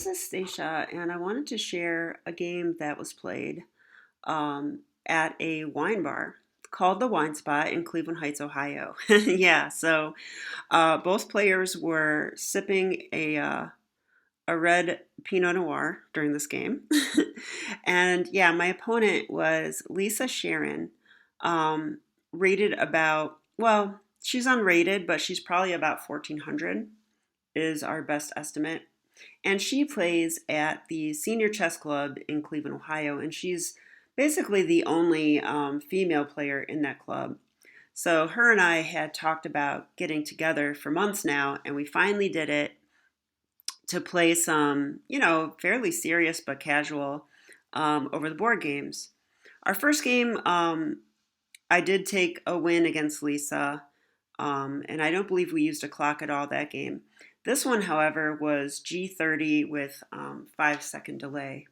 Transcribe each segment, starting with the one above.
This is Stacia, and I wanted to share a game that was played at a wine bar called the Wine Spot in Cleveland Heights, Ohio. Yeah, so both players were sipping a red Pinot Noir during this game. And yeah, my opponent was Lisa Sharon, um, rated about, well, she's unrated, but she's probably about 1400 is our best estimate. And she plays at the Senior Chess Club in Cleveland, Ohio, and she's basically the only female player in that club. So her and I had talked about getting together for months now, and we finally did it to play some, fairly serious but casual over the board games. Our first game, I did take a win against Lisa, and I don't believe we used a clock at all that game. This one, however, was G30 with 5 second delay.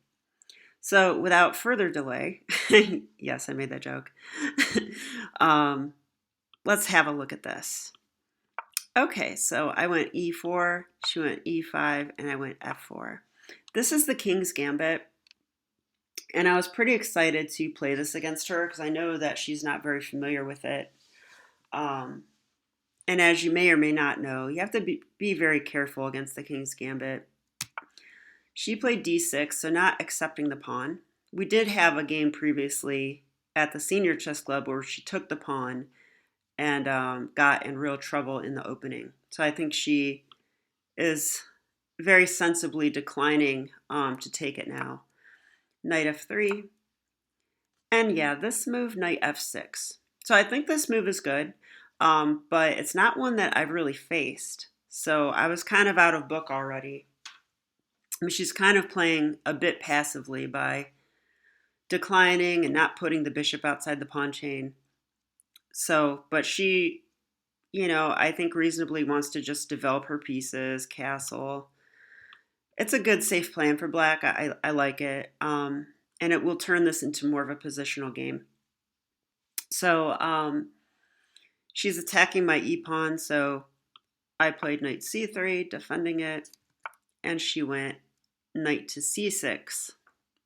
So without further delay, yes, I made that joke. um, let's have a look at this. Okay, so I went E4, she went E5, and I went F4. This is the King's Gambit, and I was pretty excited to play this against her because I know that she's not very familiar with it. And as you may or may not know, you have to be very careful against the King's Gambit. She played D6, so not accepting the pawn. We did have a game previously at the Senior Chess Club where she took the pawn and got in real trouble in the opening. So I think she is very sensibly declining to take it now. Knight F3. And yeah, this move, Knight F6. So I think this move is good. But it's not one that I've really faced. So I was kind of out of book already. I mean, she's kind of playing a bit passively by declining and not putting the bishop outside the pawn chain. So, but she, I think reasonably wants to just develop her pieces, castle. It's a good, safe plan for black. I like it. And it will turn this into more of a positional game. So, she's attacking my e-pawn, so I played knight c3, defending it, and she went knight to c6.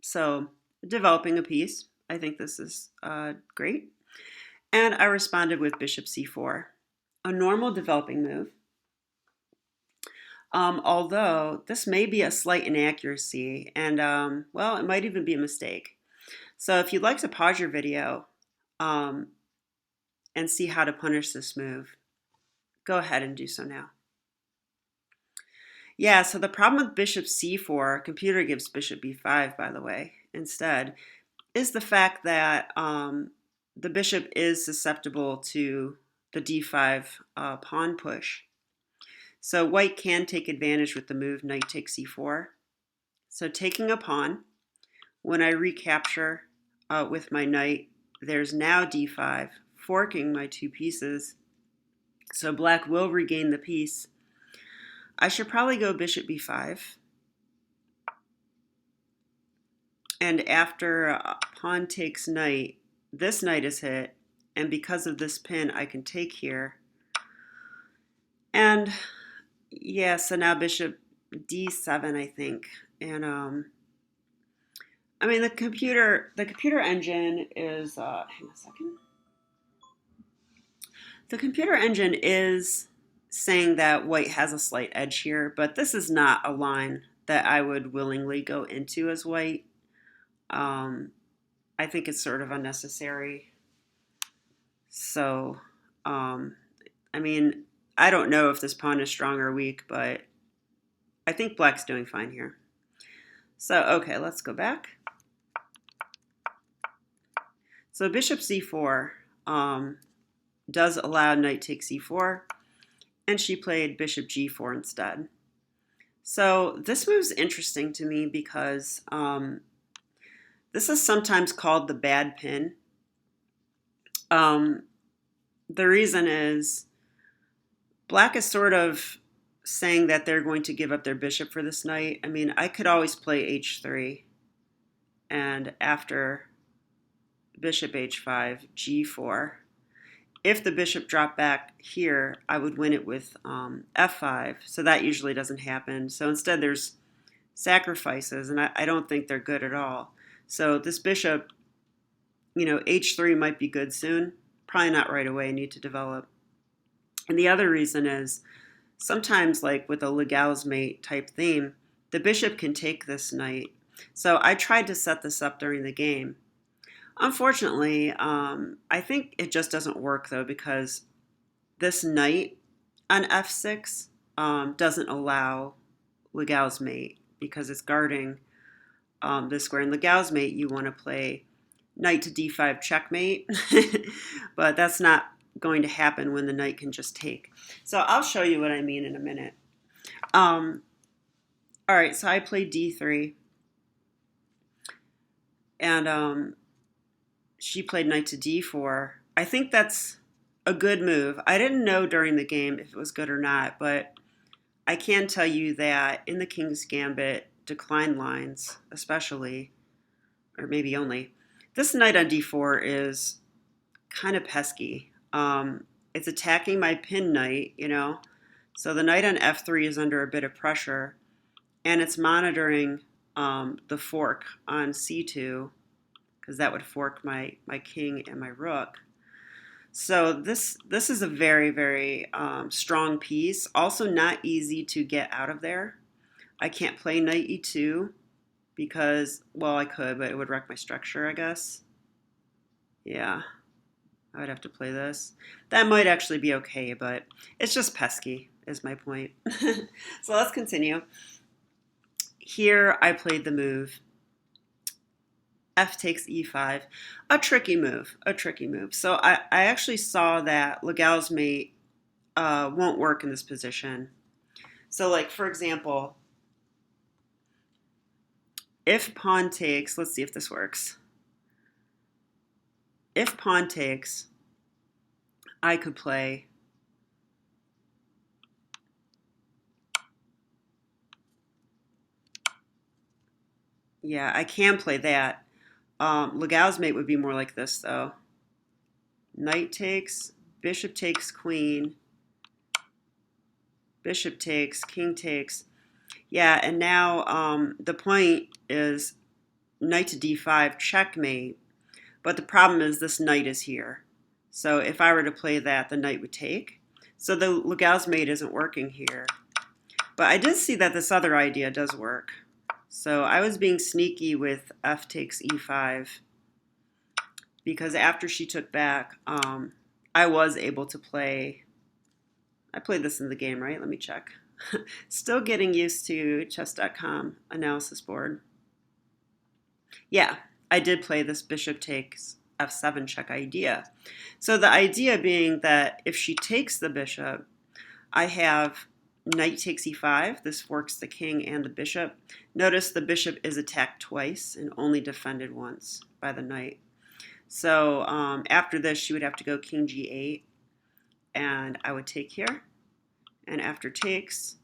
So developing a piece. I think this is great. And I responded with bishop c4, a normal developing move. Although this may be a slight inaccuracy, and well, it might even be a mistake. So if you'd like to pause your video, and see how to punish this move, go ahead and do so now. Yeah, so the problem with bishop c4, computer gives bishop b5, by the way, instead, is the fact that the bishop is susceptible to the d5 pawn push. So white can take advantage with the move knight takes c4. So taking a pawn, when I recapture with my knight, there's now d5, forking my two pieces, so black will regain the piece. I should probably go bishop b5. And after pawn takes knight, this knight is hit, and because of this pin, I can take here. And yeah, so now bishop d7, I think. And I mean, the computer engine is, hang on a second. The computer engine is saying that white has a slight edge here, but this is not a line that I would willingly go into as white. I think it's sort of unnecessary. So, I mean, I don't know if this pawn is strong or weak, but I think black's doing fine here. So, okay, let's go back. So bishop c4 does allow knight takes e4, and she played bishop g4 instead. So this move's interesting to me because this is sometimes called the bad pin. The reason is black is sort of saying that they're going to give up their bishop for this knight. I mean, I could always play h3, and after bishop h5, g4. If the bishop dropped back here, I would win it with f5. So that usually doesn't happen. So instead there's sacrifices, and I don't think they're good at all. So this bishop, h3 might be good soon. Probably not right away, need to develop. And the other reason is sometimes, like with a Legal's mate type theme, the bishop can take this knight. So I tried to set this up during the game. Unfortunately, I think it just doesn't work though, because this knight on f6 doesn't allow Legal's mate because it's guarding this square. In Legal's mate, you want to play knight to d5 checkmate, but that's not going to happen when the knight can just take. So I'll show you what I mean in a minute. All right, so I played d3, and she played knight to d4. I think that's a good move. I didn't know during the game if it was good or not, but I can tell you that in the King's Gambit decline lines, especially, or maybe only, this knight on d4 is kind of pesky. It's attacking my pin knight, so the knight on f3 is under a bit of pressure, and it's monitoring the fork on c2, because that would fork my king and my rook. So this is a very, very strong piece. Also not easy to get out of there. I can't play knight e2 because, well, I could, but it would wreck my structure, I guess. Yeah, I would have to play this. That might actually be okay, but it's just pesky, is my point. So let's continue. Here I played the move f takes e5, a tricky move. So I actually saw that Legal's mate won't work in this position. So, like, for example, if pawn takes, let's see if this works. If pawn takes, I could play I can play that. Legal's mate would be more like this, though. Knight takes, bishop takes queen, bishop takes, king takes. Yeah, and now the point is knight to d5, checkmate. But the problem is this knight is here. So if I were to play that, the knight would take. So the Legal's mate isn't working here. But I did see that this other idea does work. So I was being sneaky with f takes e5, because after she took back, I was able to play. I played this in the game, right? Let me check. Still getting used to chess.com analysis board. Yeah, I did play this bishop takes f7 check idea. So the idea being that if she takes the bishop, I have knight takes e5. This forks the king and the bishop. Notice the bishop is attacked twice and only defended once by the knight. So after this, she would have to go king g8, and I would take here. And after takes,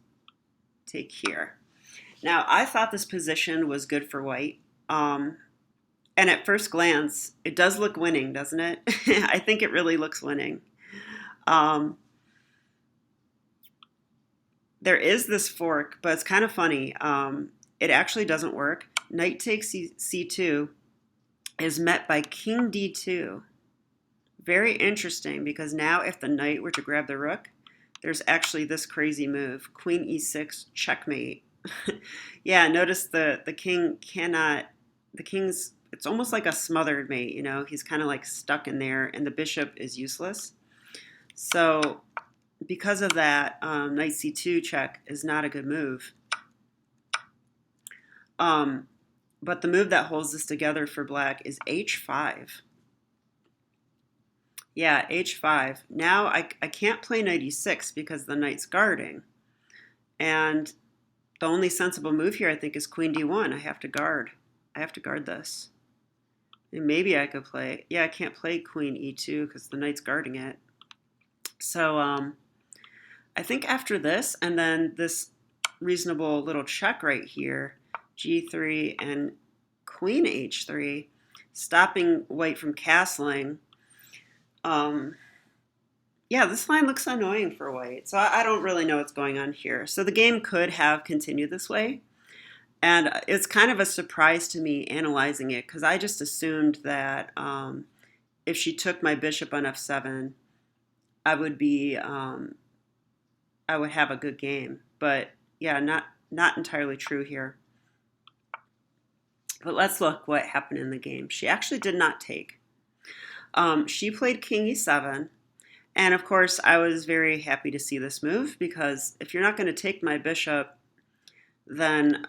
take here. Now, I thought this position was good for white. And at first glance, it does look winning, doesn't it? I think it really looks winning. There is this fork, but it's kind of funny. It actually doesn't work. Knight takes c2 is met by king d2. Very interesting, because now if the knight were to grab the rook, there's actually this crazy move. Queen e6, checkmate. Yeah, notice the king cannot, the king's, it's almost like a smothered mate, he's kind of like stuck in there, and the bishop is useless. So because of that, knight c2 check is not a good move. But the move that holds this together for black is h5. Yeah, h5. Now I can't play knight e6 because the knight's guarding. And the only sensible move here, I think, is queen d1. I have to guard. I have to guard this. And maybe I could play, yeah, I can't play queen e2 because the knight's guarding it. So I think after this, and then this reasonable little check right here, g3 and queen h3, stopping white from castling. Yeah, this line looks annoying for white, so I don't really know what's going on here. So the game could have continued this way, And it's kind of a surprise to me analyzing it because I just assumed that if she took my bishop on f7, I would be I would have a good game. But yeah, not entirely true here. But let's look what happened in the game. She actually did not take. She played king e7. And of course, I was very happy to see this move because if you're not going to take my bishop, then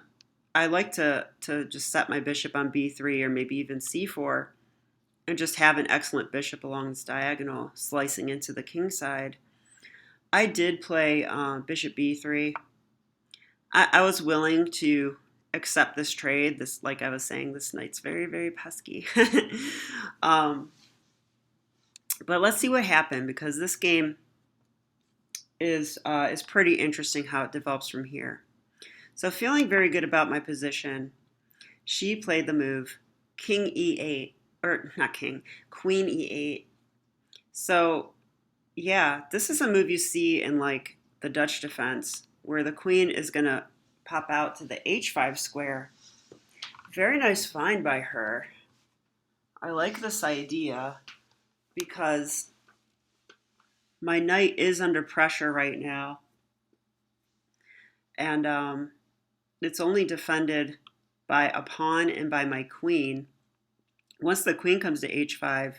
I like to just set my bishop on b3 or maybe even c4 and just have an excellent bishop along this diagonal slicing into the king side. I did play bishop b3. I was willing to accept this trade. This, like I was saying, this knight's very, very pesky. But let's see what happened because this game is pretty interesting how it develops from here. So feeling very good about my position, she played the move king e8, or not king, queen e8. So yeah, this is a move you see in like the Dutch defense where the queen is going to pop out to the h5 square. Very nice find by her. I like this idea because my knight is under pressure right now. And it's only defended by a pawn and by my queen. Once the queen comes to h5,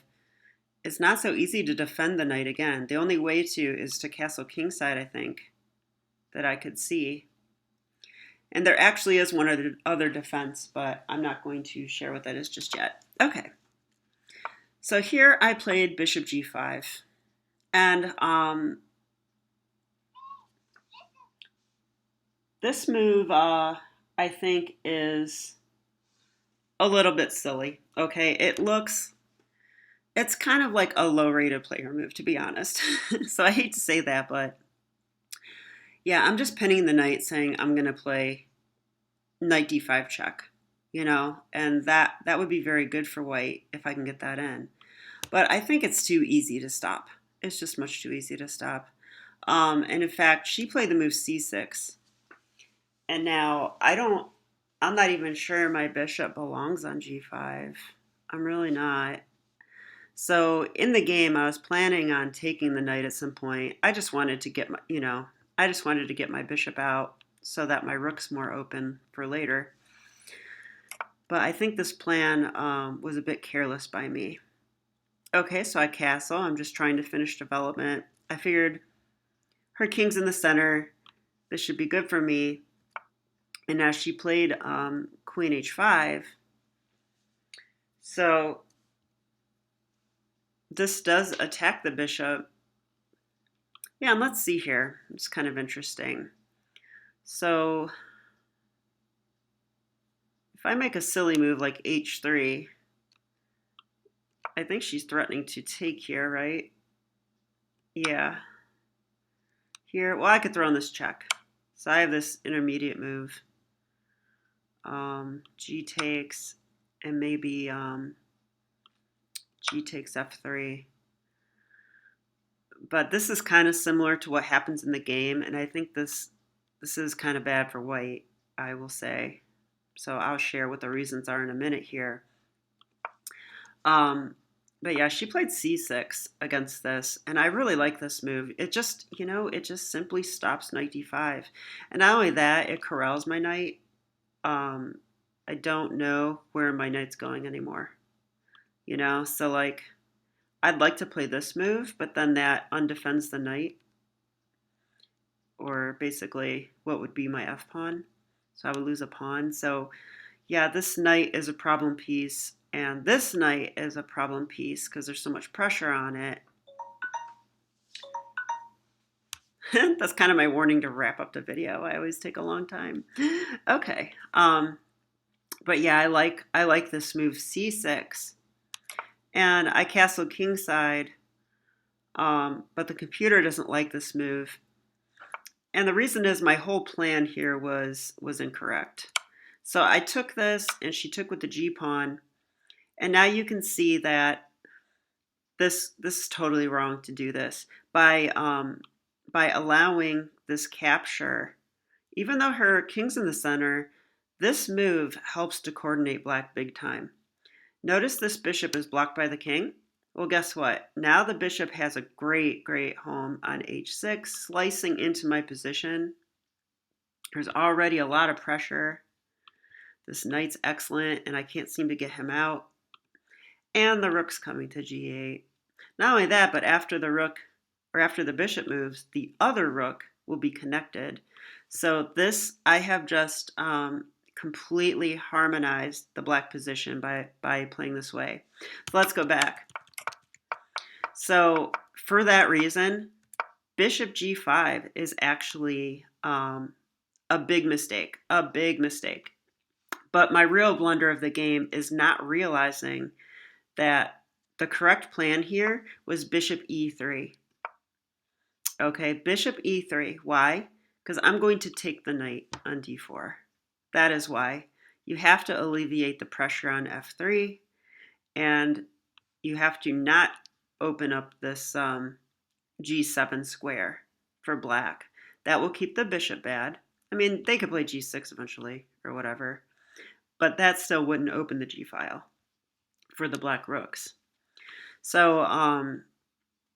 it's not so easy to defend the knight again. The only way to is to castle kingside, I think, that I could see. And there actually is one other defense, but I'm not going to share what that is just yet. Okay. So here I played bishop g5. And this move, I think, is a little bit silly. Okay, it's kind of like a low-rated player move, to be honest. So I hate to say that, but yeah, I'm just pinning the knight, saying I'm going to play knight d5 check, and that would be very good for white if I can get that in. But I think it's too easy to stop. It's just much too easy to stop. And in fact, she played the move c6. And now I'm not even sure my bishop belongs on g5. I'm really not. So in the game, I was planning on taking the knight at some point. I just wanted to get my bishop out so that my rook's more open for later. But I think this plan was a bit careless by me. Okay, so I castle. I'm just trying to finish development. I figured her king's in the center. This should be good for me. And now she played queen h5. So this does attack the bishop. Yeah, and let's see here. It's kind of interesting. So if I make a silly move like h3, I think she's threatening to take here, right? Yeah. Here, well, I could throw in this check. So I have this intermediate move. G takes, and maybe G takes f3. But this is kind of similar to what happens in the game, and I think this is kind of bad for white, I will say. So I'll share what the reasons are in a minute here. But yeah, she played c6 against this, and I really like this move. It just, it just simply stops knight d5. And not only that, it corrals my knight. I don't know where my knight's going anymore. So like, I'd like to play this move, but then that undefends the knight, or basically what would be my f-pawn. So I would lose a pawn. So yeah, this knight is a problem piece, and this knight is a problem piece because there's so much pressure on it. That's kind of my warning to wrap up the video. I always take a long time. Okay. But yeah, I like this move c6. And I castled kingside, but the computer doesn't like this move. And the reason is my whole plan here was incorrect. So I took this, and she took with the g-pawn. And now you can see that this is totally wrong to do this. By allowing this capture, even though her king's in the center, This move helps to coordinate black big time. Notice this bishop is blocked by the king? Well, guess what? Now the bishop has a great, great home on h6, slicing into my position. There's already a lot of pressure. This knight's excellent, and I can't seem to get him out. And the rook's coming to g8. Not only that, but after the bishop moves, the other rook will be connected. So this, I have just completely harmonized the black position by playing this way. So let's go back. So for that reason, bishop g5 is actually a big mistake, But my real blunder of the game is not realizing that the correct plan here was bishop e3. Okay, bishop e3. Why? Because I'm going to take the knight on d4. That is why. You have to alleviate the pressure on f3, and you have to not open up this g7 square for black. That will keep the bishop bad. I mean, they could play g6 eventually or whatever, but that still wouldn't open the g file for the black rooks. So,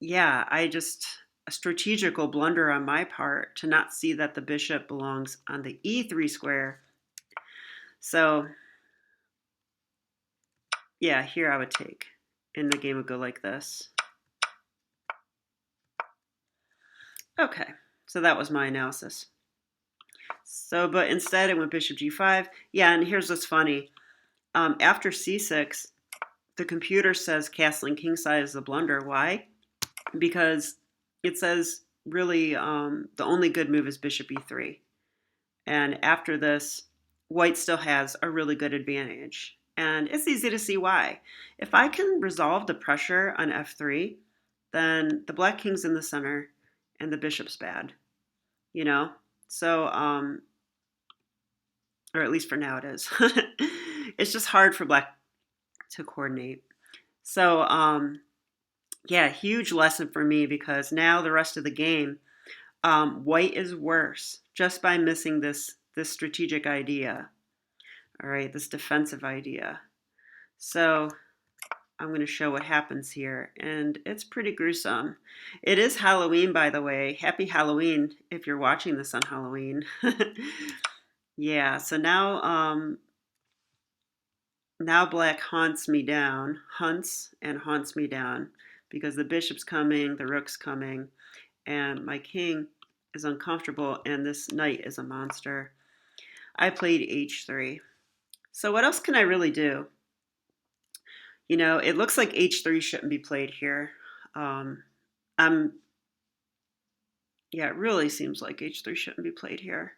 yeah, a strategical blunder on my part to not see that the bishop belongs on the e3 square. So, yeah, here I would take, and the game would go like this. Okay, so that was my analysis. So, but instead it went bishop g5. Yeah, and here's what's funny. After c6, the computer says castling kingside is the blunder. Why? Because it says really the only good move is bishop e3. And after this, white still has a really good advantage. And it's easy to see why. If I can resolve the pressure on f3, then the black king's in the center and the bishop's bad. You know? So, or at least for now it is. It's just hard for black to coordinate. So, yeah, huge lesson for me, because now the rest of the game, white is worse just by missing this strategic idea. All right, this defensive idea. So I'm going to show what happens here, and it's pretty gruesome. It is Halloween, by the way. Happy Halloween if you're watching this on Halloween. Yeah, so now black hunts me down, hunts me down, because the bishop's coming, the rook's coming, and my king is uncomfortable, and this knight is a monster. I played h3. So what else can I really do? You know, it looks like h3 shouldn't be played here. Yeah, it really seems like h3 shouldn't be played here.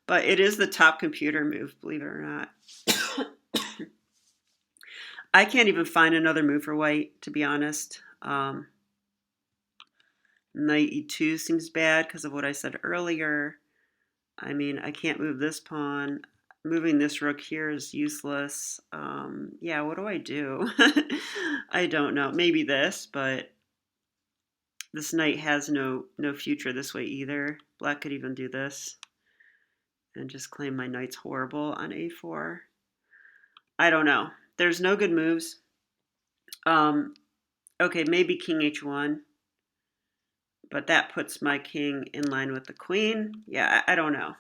But it is the top computer move, believe it or not. I can't even find another move for white, to be honest. Knight e2 seems bad because of what I said earlier. I mean, I can't move this pawn. Moving this rook here is useless. Yeah, what do I do? I don't know. Maybe this, but this knight has no future this way either. Black could even do this and just claim my knight's horrible on a4. I don't know. There's no good moves. Okay, maybe king h1. But that puts my king in line with the queen. Yeah, I don't know.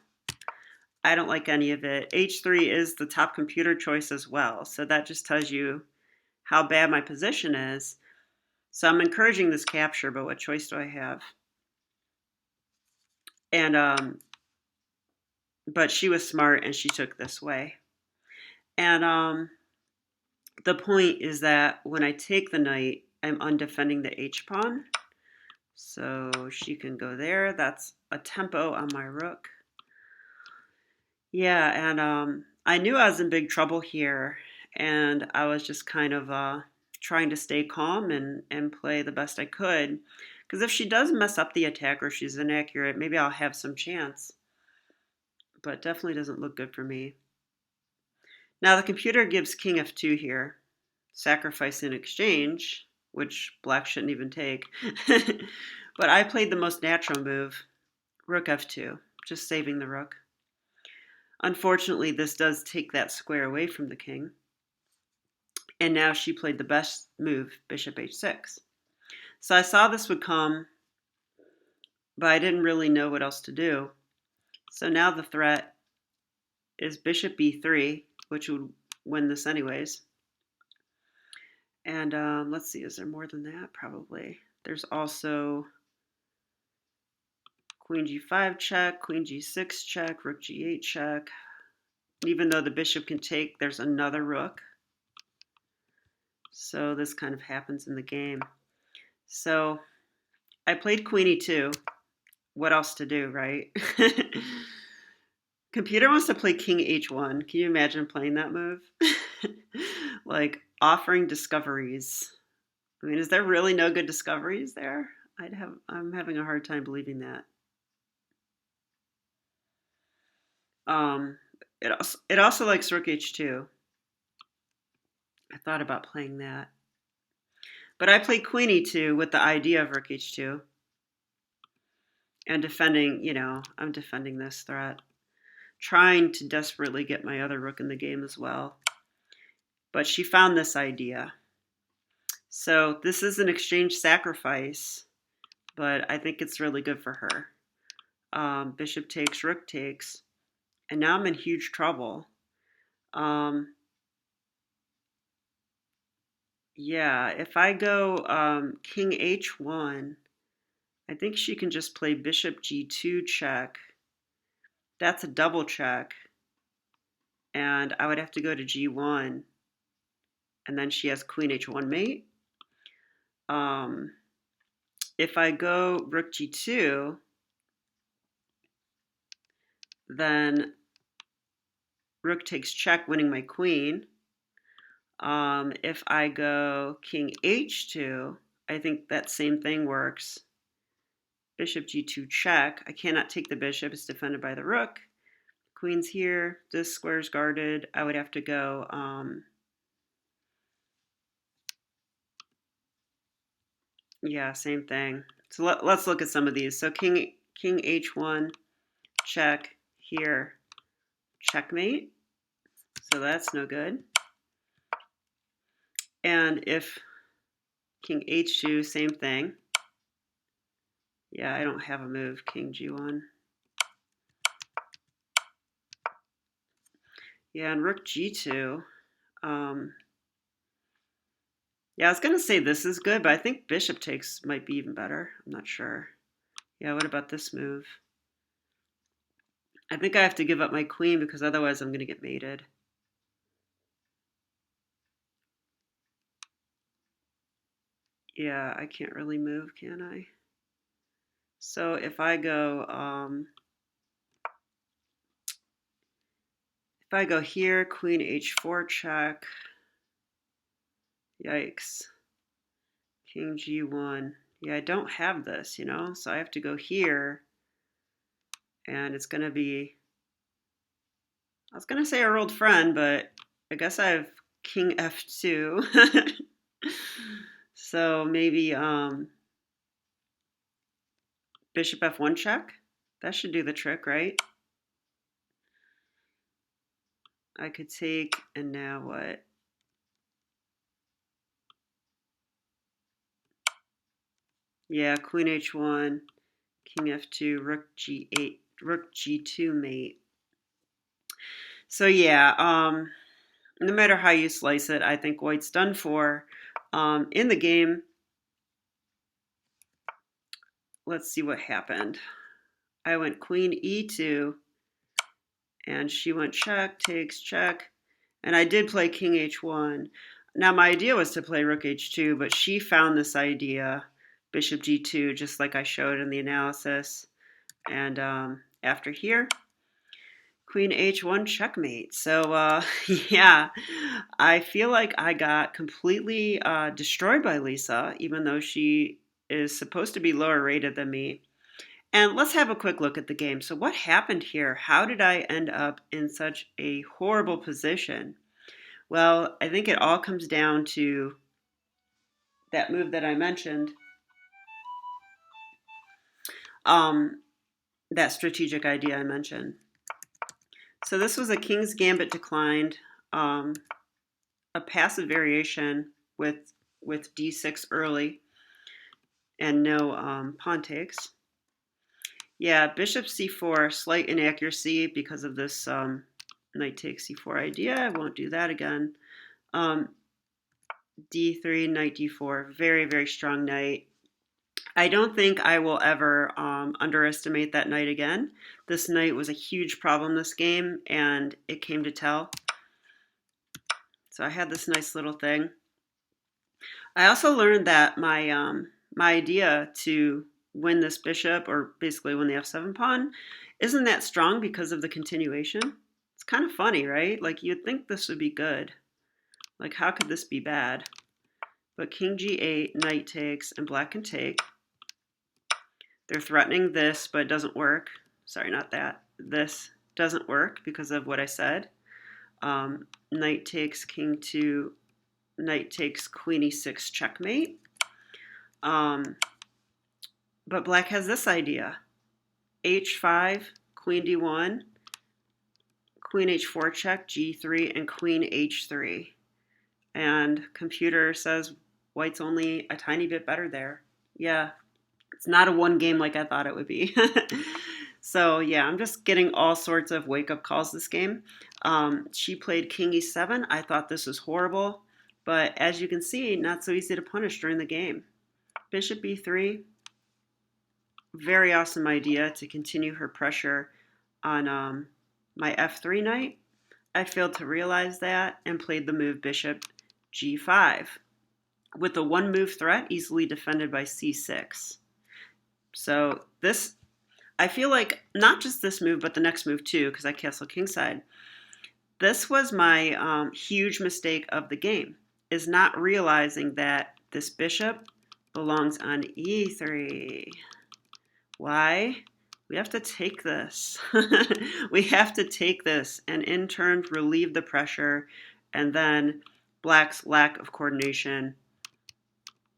I don't like any of it. h3 is the top computer choice as well. So that just tells you how bad my position is. So I'm encouraging this capture, but what choice do I have? And but she was smart and she took this way. And the point is that when I take the knight, I'm undefending the h-pawn. So she can go there. That's a tempo on my rook. Yeah, and I knew I was in big trouble here, and I was just kind of trying to stay calm and play the best I could. Because if she does mess up the attack or she's inaccurate, maybe I'll have some chance. But definitely doesn't look good for me. Now the computer gives king f2 here, sacrifice in exchange, which black shouldn't even take. But I played the most natural move, rook f2, just saving the rook. Unfortunately, this does take that square away from the king. And now she played the best move, bishop h6. So I saw this would come, but I didn't really know what else to do. So now the threat is bishop b3, which would win this anyways. And let's see, is there more than that? Probably. There's also queen g5 check, queen g6 check, rook g8 check. Even though the bishop can take, there's another rook. So this kind of happens in the game. So I played queen e2. What else to do, right? Computer wants to play king h1. Can you imagine playing that move? Like offering discoveries. I mean, is there really no good discoveries there? I'm having a hard time believing that. It also likes rook h2. I thought about playing that. But I played queen e2 with the idea of rook h2. And defending, I'm defending this threat. Trying to desperately get my other rook in the game as well. But she found this idea. So this is an exchange sacrifice, but I think it's really good for her. Bishop takes, rook takes, and now I'm in huge trouble. Yeah, if I go king h1, I think she can just play bishop g2 check. That's a double check. And I would have to go to g1. And then she has queen h1 mate. If I go rook g2, then rook takes check, winning my queen. If I go king h2, I think that same thing works. Bishop g2 check. I cannot take the bishop. It's defended by the rook. Queen's here. This square's guarded. I would have to go yeah, same thing. So let's look at some of these. So king h1 check here, checkmate. So that's no good. And if king h2, same thing. Yeah, I don't have a move, king g1. Yeah, and rook g2. Yeah, I was going to say this is good, but I think bishop takes might be even better. I'm not sure. Yeah, what about this move? I think I have to give up my queen because otherwise I'm going to get mated. Yeah, I can't really move, can I? So if I go here, queen h4 check. Yikes. King g1. Yeah, I don't have this, so I have to go here. And it's going to be, I was going to say our old friend, but I guess I have king f2. So maybe bishop f1 check. That should do the trick, right? I could take, and now what? Yeah, queen h1, king f2, rook g8, rook g2 mate. So yeah, no matter how you slice it, I think white's done for. In the game, let's see what happened. I went queen e2, and she went check, takes, check, and I did play king h1. Now my idea was to play rook h2, but she found this idea, bishop g2, just like I showed in the analysis. And after here, queen h1 checkmate. So yeah, I feel like I got completely destroyed by Lisa, even though she is supposed to be lower rated than me. And let's have a quick look at the game. So what happened here? How did I end up in such a horrible position? Well, I think it all comes down to that move that I mentioned, that strategic idea I mentioned. So this was a King's Gambit declined, um, a passive variation with d6 early and no pawn takes. Yeah, bishop c4, slight inaccuracy because of this knight takes c4 idea. I won't do that again. D3, knight d4, very, very strong knight. I don't think I will ever underestimate that knight again. This knight was a huge problem this game, and it came to tell. So I had this nice little thing. I also learned that my idea to win this bishop, or basically win the f7 pawn, isn't that strong because of the continuation. It's kind of funny, right? Like, you'd think this would be good. Like, how could this be bad? But king g8, knight takes, and black can take. They're threatening this, but it doesn't work. Sorry, not that. This doesn't work because of what I said. Knight takes, king 2, knight takes, queen e6, checkmate. But black has this idea. h5, queen d1, queen h4 check, g3, and queen h3. And computer says white's only a tiny bit better there. Yeah, it's not a one game like I thought it would be. So yeah, I'm just getting all sorts of wake-up calls this game. She played king e7. I thought this was horrible, but as you can see, not so easy to punish during the game. Bishop e3, very awesome idea to continue her pressure on my f3 knight. I failed to realize that and played the move bishop g5 with a one move threat easily defended by c6. So this, I feel like not just this move, but the next move too, because I castle kingside. This was my huge mistake of the game, is not realizing that this bishop belongs on e3. Why? We have to take this. We have to take this and in turn relieve the pressure, and then black's lack of coordination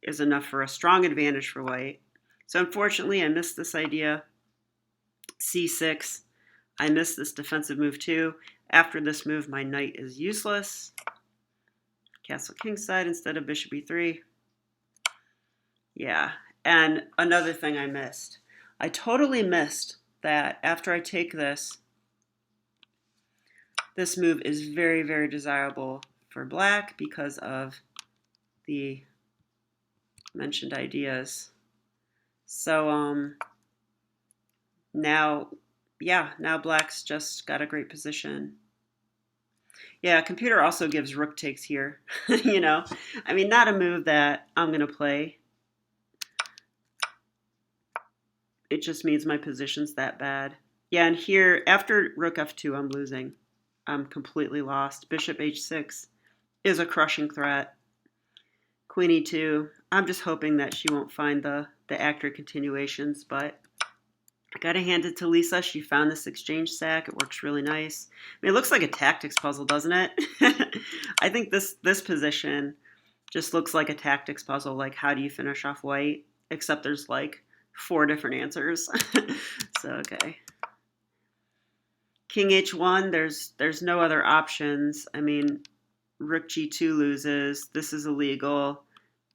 is enough for a strong advantage for white. So unfortunately, I missed this idea. c6. I missed this defensive move too. After this move, my knight is useless. Castle kingside instead of bishop e3. Yeah, and another thing I missed. I totally missed that after I take this, this move is very, very desirable for black because of the mentioned ideas. So now black's just got a great position. Yeah, computer also gives rook takes here. You know, I mean, not a move that I'm going to play. It just means my position's that bad. Yeah, and here, after rook f2, I'm losing. I'm completely lost. Bishop h6 is a crushing threat. Queen e2. I'm just hoping that she won't find the accurate continuations, but I gotta hand it to Lisa. She found this exchange sack. It works really nice. I mean, it looks like a tactics puzzle, doesn't it? I think this position just looks like a tactics puzzle. Like, how do you finish off white? Except there's like 4 different answers. So, okay. King h1, there's no other options. I mean, rook g2 loses. This is illegal.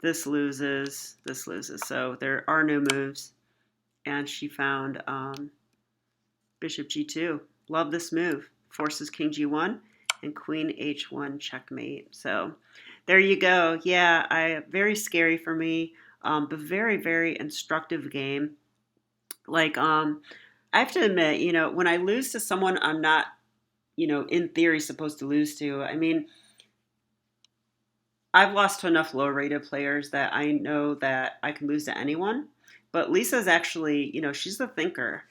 This loses. This loses. So there are no moves. And she found bishop g2. Love this move. Forces king g1 and queen h1 checkmate. So there you go. Yeah, very scary for me, but very, very instructive game. Like, I have to admit, you know, when I lose to someone I'm not, you know, in theory supposed to lose to, I mean, I've lost to enough low-rated players that I know that I can lose to anyone. But Lisa's actually, you know, she's the thinker.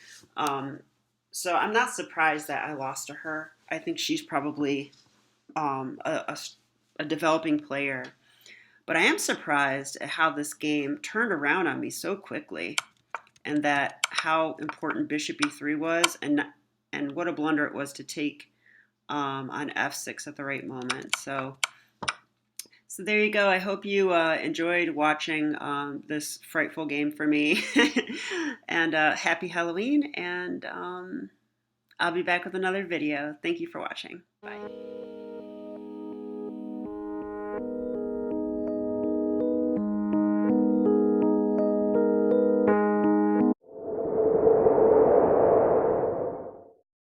So I'm not surprised that I lost to her. I think she's probably a developing player. But I am surprised at how this game turned around on me so quickly, and that how important bishop e3 was, and what a blunder it was to take on f6 at the right moment. So there you go. I hope you enjoyed watching this frightful game for me. And happy Halloween, and I'll be back with another video. Thank you for watching. Bye.